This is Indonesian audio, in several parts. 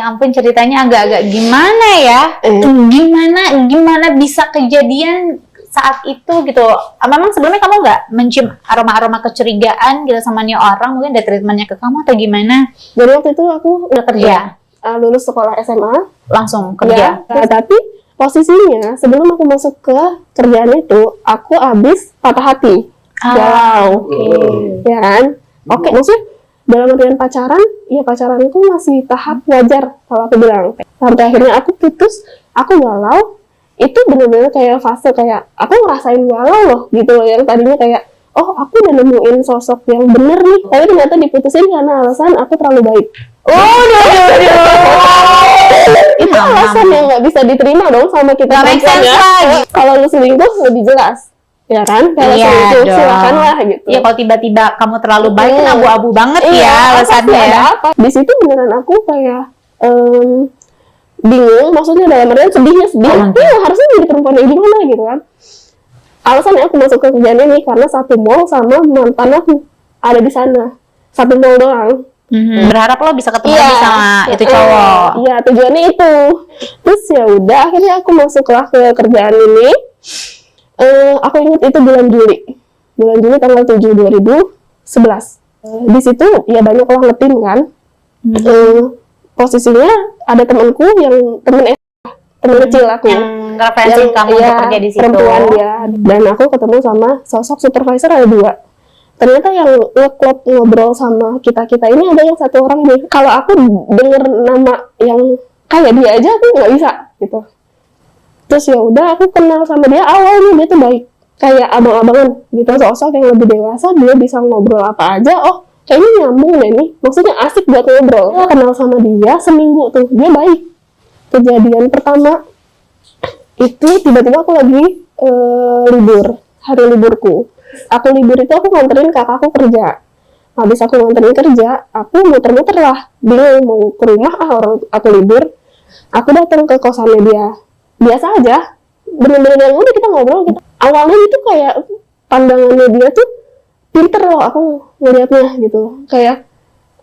Ya ampun, ceritanya agak-agak gimana ya? Gimana bisa kejadian saat itu gitu? Memang sebelumnya kamu nggak mencium aroma-aroma kecurigaan gitu sama nih orang, mungkin ada treatmentnya ke kamu atau gimana? Jadi waktu itu aku Udah kerja? lulus sekolah SMA. Langsung kerja? Ya, tapi posisinya sebelum aku masuk ke kerjaan itu, aku habis patah hati. Galau. Ya kan? Oke, maksudnya dalam artian pacaran, ya pacaran itu masih tahap wajar kalau aku bilang. Sampai akhirnya aku putus, aku galau. Itu benar-benar kayak fase kayak aku ngerasain galau loh gitu loh, yang tadinya kayak oh aku udah nemuin sosok yang bener nih, tapi ternyata diputusin karena alasan aku terlalu baik. Itu alasan yang nggak bisa diterima dong sama kita perempuan ya. Kalau lu selingkuh lebih jelas, ya kan? Kalau selingkuh silakan lah gitu. Ya kalau tiba-tiba kamu terlalu baik kan abu-abu banget ya alasannya. Ada apa? Di situ beneran aku kayak bingung, maksudnya dalam artian sedih. Harusnya jadi perempuan kayak gimana gitu kan. Alasannya aku masuk ke kerjaan ini karena satu mall sama mantan aku ada di sana. Satu mall doang. Berharap lo bisa ketemu lagi sama itu cowok. Iya, tujuannya itu. Terus ya udah, akhirnya aku masuklah ke kerjaan ini. Aku ingat itu bulan Juli tanggal 7 2011. Di situ ya banyak orang ngetim kan. Posisinya ada temanku yang temen kecil aku yang referensi kamu untuk kerja di situ, perempuan dia, dan aku ketemu sama sosok supervisor ada 2. Ternyata yang ngeklop ngobrol sama kita ini ada yang satu orang nih. Kalau aku denger nama yang kayak dia aja aku nggak bisa gitu. Terus ya udah aku kenal sama dia, awalnya dia tuh baik, kayak abang-abangan gitu, sosok yang lebih dewasa, dia bisa ngobrol apa aja. Oh kayaknya nyambung deh nih, maksudnya asik buat ngobrol. Kenal sama dia seminggu tuh dia baik. Kejadian pertama itu tiba-tiba aku lagi libur, hari liburku. Aku libur itu aku nganterin kakakku kerja. Habis aku nganterin kerja, aku muter-muter lah, bingung mau ke rumah orang aku libur. Aku datang ke kosannya dia. Biasa aja, bener-bener yang udah kita ngobrol gitu. Awalnya itu kayak pandangannya dia tuh pinter loh, aku ngeliatnya gitu. Kayak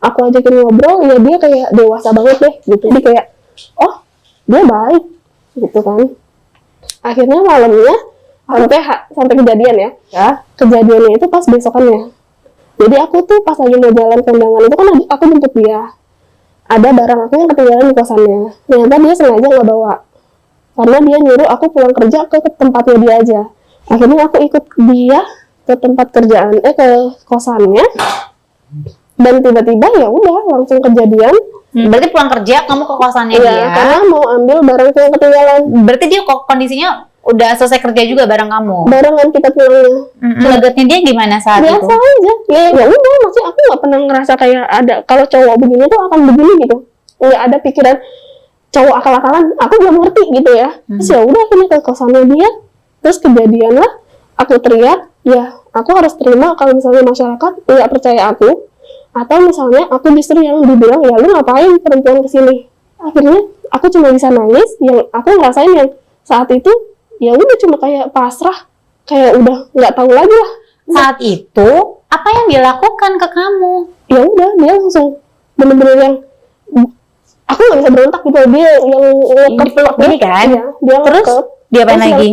aku ajakin ngobrol, ya dia kayak dewasa banget deh gitu. Jadi kayak, oh dia baik gitu kan. Akhirnya malamnya sampai kejadian ya. Kejadiannya itu pas besokannya. Jadi aku tuh pas lagi mau jalan ke undangan itu kan aku jemput dia. Ada barang aku yang ketinggalan di kosannya. Ternyata dia sengaja nggak bawa. Karena dia nyuruh aku pulang kerja ke tempatnya dia aja. Akhirnya aku ikut dia ke tempat kerjaan, ke kosannya. Dan tiba-tiba ya udah langsung kejadian. Berarti pulang kerja kamu ke kosannya dia? Karena mau ambil barang yang ketinggalan. Berarti dia kok kondisinya udah selesai kerja juga bareng kamu? Barengan kita pulangnya. Gelagatnya dia gimana saat biasa itu? Biasa aja. Ya udah, maksudnya aku nggak pernah ngerasa kayak ada kalau cowok begini tuh akan begini gitu. Nggak ada pikiran cowok akal-akalan. Aku belum ngerti gitu ya. Terus ya udah akhirnya ke kosannya dia. Terus kejadian lah. Aku teriak. Ya aku harus terima kalau misalnya masyarakat nggak percaya aku. Atau misalnya aku justru yang dibilang ya lu ngapain perempuan kesini. Akhirnya aku cuma bisa nangis. Yang aku ngerasain yang saat itu ya udah cuma kayak pasrah, kayak udah nggak tahu lagi lah. Saat itu apa yang dia lakukan ke kamu? Ya udah dia langsung bener-bener yang aku nggak bisa berontak gitu. Dia yang ngekep gini kan? Ya, dia terus ngekep. Dia apain lagi?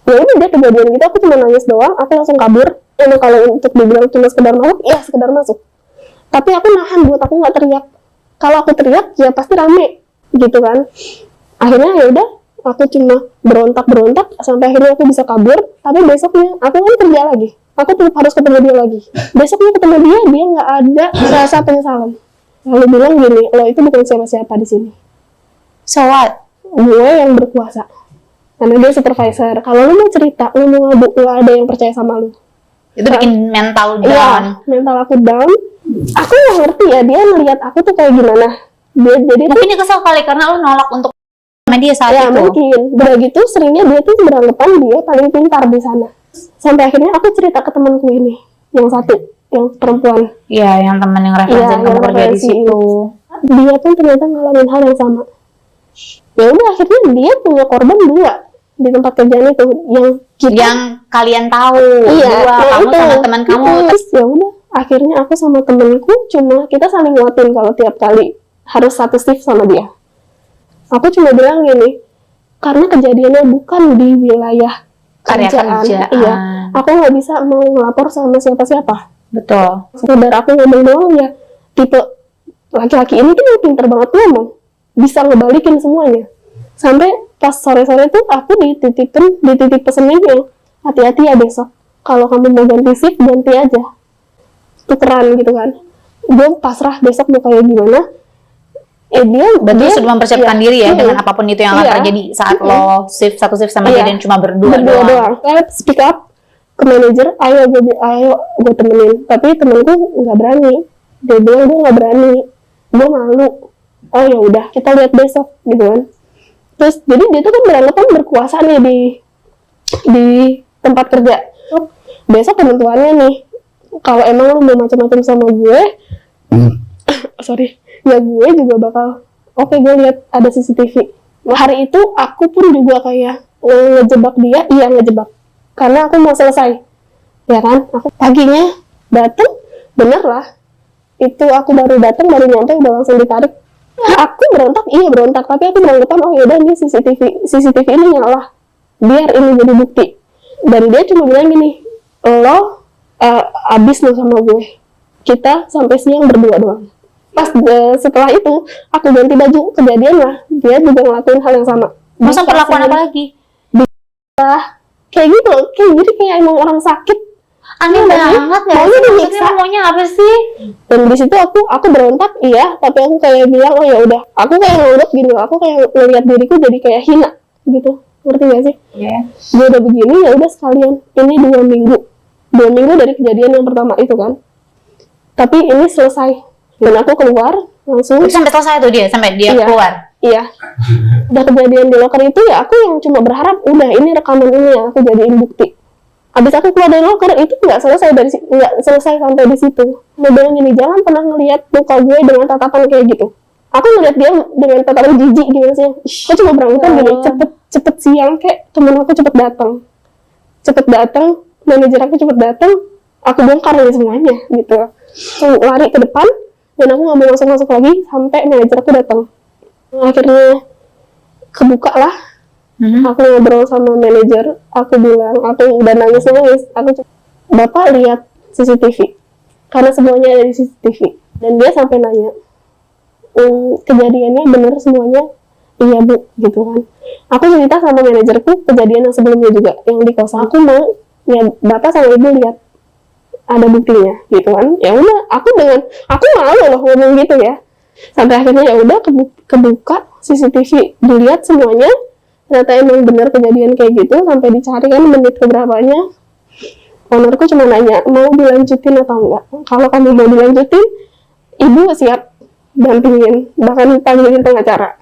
Ya udah dia kejadian gitu aku cuma nangis doang. Aku langsung kabur. Emang kalau untuk dibilang cuma sekedar masuk, ya sekedar masuk. Tapi aku nahan buat aku nggak teriak. Kalau aku teriak ya pasti rame gitu kan. Akhirnya ya udah aku cuma berontak sampai akhirnya aku bisa kabur. Tapi besoknya aku kan kerja lagi. Aku tetap harus ketemu dia lagi. Besoknya ketemu dia nggak ada rasa penyesalan. Lalu bilang gini, lo itu bukan siapa-siapa di sini. So what? Gue yang berkuasa. Karena dia supervisor. Kalau lu mau cerita, lu mau ngabuk, nggak ada yang percaya sama lu. Itu bikin mental down. Iya, mental aku down. Aku nggak ngerti ya dia ngelihat aku tuh kayak gimana. Dia jadi mungkin dia kesal kali karena lu nolak untuk sama dia saat itu. Mungkin. Begitu seringnya dia tuh beranggapan dia paling pintar di sana. Sampai akhirnya aku cerita ke temanku ini, yang satu, yang perempuan. Iya, yang teman yang referensi kamu kerja di situ. Dia pun ternyata ngalamin hal yang sama. Ya udah akhirnya dia punya korban 2 di tempat kerjaan itu yang kalian tahu. Iya, kamu sama teman kamu. Terus ya udah akhirnya aku sama temenku cuma kita saling nguatin kalau tiap kali harus satu shift sama dia. Aku cuma bilang gini, karena kejadiannya bukan di wilayah Area kerjaan, kerjaan. iya, aku nggak bisa mau ngelapor sama siapa-siapa. Betul. Sekedar aku ngomong doang ya, tipe laki-laki ini kan yang pinter banget ngomong, bisa ngebalikin semuanya. Sampai pas sore-sore tuh aku dititip pesennya yang hati-hati ya besok. Kalau kamu mau ganti shift, ganti aja. Tukeran gitu kan. Gue pasrah besok mau kayak gimana. Dia sudah mempersiapkan diri ya dengan apapun itu yang akan terjadi saat lo satu shift sama dia dan cuma berdua doang. Saya speak up ke manajer, ayo gue temenin. Tapi temenku nggak berani. Dia bilang gue nggak berani, gue malu. Oh ya udah, kita lihat besok gitu kan. Terus jadi dia tuh kan beranggapan berkuasa nih di tempat kerja. Besok penentuannya nih, kalau emang lu mau macam-macam sama gue, ya gue juga bakal oke, gue lihat ada CCTV. Hari itu aku pun juga kayak ngejebak dia, ngejebak karena aku mau selesai, ya kan. Aku paginya datang, bener lah, itu aku baru nyampe udah langsung ditarik. Aku berontak, tapi aku beranggapan oh yaudah ini CCTV ini nyala, biar ini jadi bukti. Dan dia cuma bilang gini, lo abis lo sama gue, kita sampai siang berdua doang. Pas setelah itu aku ganti baju, kejadian lah dia juga ngelakuin hal yang sama. Masa perlakuan apa lagi? Kayak gitu, kayak emang orang sakit. Aneh banget ya. Maksudnya maunya apa sih? Dan di situ aku berontak, tapi aku kayak bilang oh ya udah. Aku kayak nganggap gini, aku kayak ngelihat diriku jadi kayak hina gitu. Ngerti gak sih? Iya. Gue udah begini, ya udah sekalian. Ini 2 minggu dari kejadian yang pertama itu kan. Tapi ini selesai. Dan aku keluar langsung. Sampai selesai tuh sampai dia keluar. Iya. Udah kejadian di loker itu ya aku yang cuma berharap udah ini rekaman ini yang aku jadiin bukti. Abis aku keluar dari loker itu nggak selesai sampai di situ. Dia bilang gini, jangan pernah ngelihat muka gue dengan tatapan kayak gitu. Aku ngeliat dia dengan tatapan jijik gimana sih. Aku cuma beranggapan gini, cepet siang kayak temen aku cepet datang, manajer aku cepet datang, aku bongkar ini semuanya gitu. So, lari ke depan dan aku nggak mau masuk lagi sampai manajer aku datang. Akhirnya kebuka lah. Aku ngobrol sama manajer, aku bilang, aku udah nangis, Bapak lihat CCTV, karena semuanya ada di CCTV. Dan dia sampai nanya, kejadiannya bener semuanya? Iya bu, gitu kan. Aku cerita sama manajerku kejadian yang sebelumnya juga, yang di kosan. Aku mau, ya Bapak sama Ibu lihat, ada buktinya, gitu kan. Ya udah, aku malu loh ngomong gitu ya. Sampai akhirnya ya udah kebuka CCTV, dilihat semuanya. Ternyata emang benar kejadian kayak gitu, sampai dicari kan menit keberapanya. Ownerku cuma nanya, mau dilanjutin atau enggak? Kalau kamu mau dilanjutin, ibu siap dampingin, bahkan panggilin pengacara.